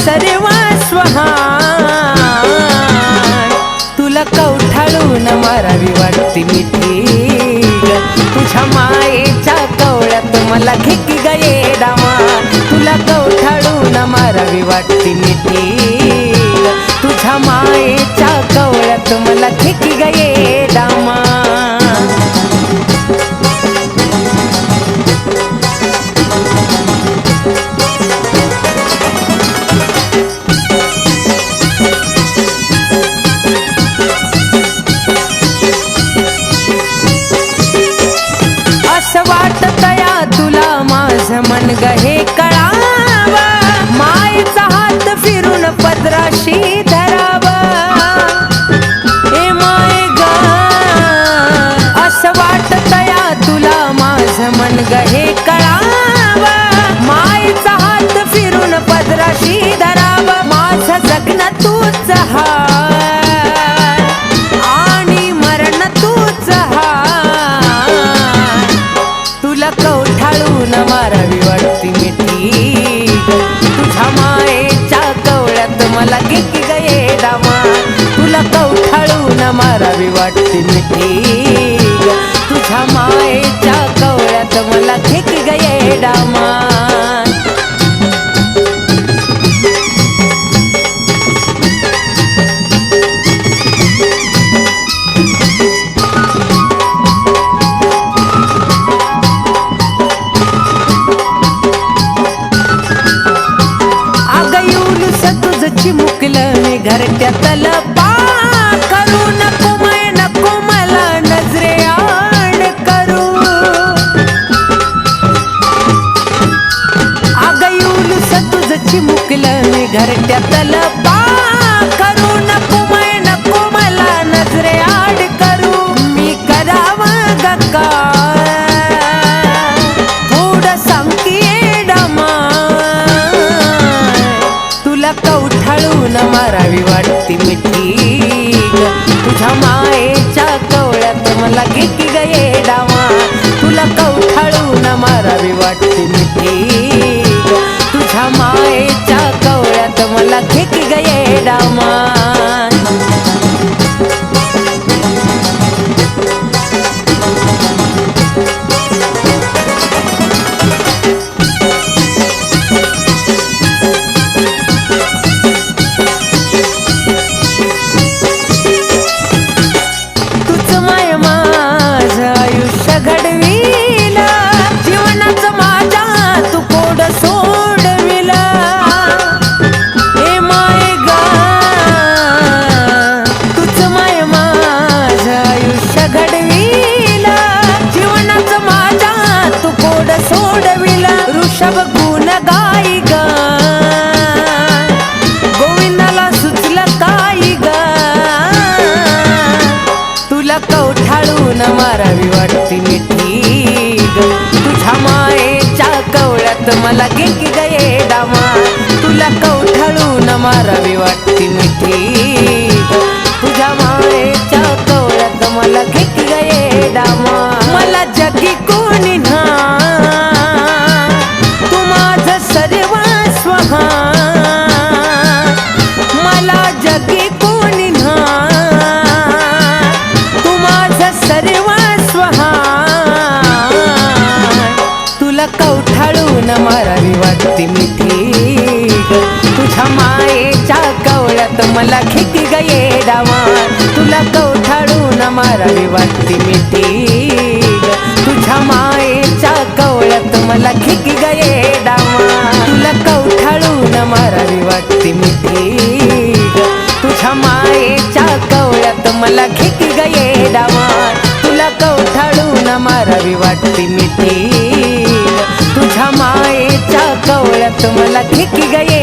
सर्वस्व तुला कवठाळून मारावी वाटती मिठी तुझ्या मायेच्या कवळ्यात मला खिकी गये डामा तुला कवठाळून मारावी वाटती मिठी तुझ्या मायेच्या कवळ्यात मला खिकी गये डामा असं वाटतया तुला माझं मन गहे कळाव मायेचा हात फिरून पदराशी धराव ए माय ग असं वाटतया तुला माझं मन गहे कळाव मायेचा हात फिरून पदराशी धराव माझं जगणं तूच आणि मरण तूच तुला कवठाळून मारावी वाटती मिठी तुझ्या मायेच्या कवळ्यात मला खिकी गये डामा तुला कवठाळून मारावी वाटती मिठी तुझ्या मायेच्या कवळ्यात मला खिकी गये डामा चिमुकलं मी घरट्यातल पा करू नको मला नजरे आड करू अग येऊलस तुझं चिमुकलं मी घरट्यातल पा करू नको मला नजरे आड करू मी करावं ग काय थोडं सांगतीये डामा तुला कवठाळून मारावी वाटती मिठी तुझ्या मायेच्या कवळ्यात मला खिकी गये डामा तुला कवठाळून मारावी वाटती मिठी तुझ्या मायेच्या कवळ्यात मला खिकी गये डामा घडविला जीवनाचं माझ्या तू कोड सोडविला हे माय ग तुझ माय माझं आयुष्य घडविला जीवनाचं माझ्या तू कोड सोडविला ऋषभ गुण गाई ग गोविंदाला सुचलं काय ग तुला कवठाळून मारावी वाटती मिठी तुझ्या मायेच्या कवळ्यात मला खिकी गये डामा तुला कवठाळून मारावी वाटती मिठी तुझ्या मायेच्या कवळ्यात मला खिकी गये डामा मला जगी कोणी ना तू माझं सर्वस्व मला जगी कोणी ना तू माझं सर्वस्व तुला कवठाळून मारावी वाटती मिठी तुझ्या मायेच्या कवळ्यात मला खिकी गये डामा तुला कवठाळून मारावी वाटती मिठी तुझ्या मायेच्या कवळ्यात मला खिकी गये डामा तुला कवठाळून मारावी वाटती मिठी तुझ्या मायेच्या कवळ्यात मला खिकी गये डामा तुला कवठाळून मारावी वाटती मिठी तुझ्या मायेच्या कवळ्यात मला खिकी गये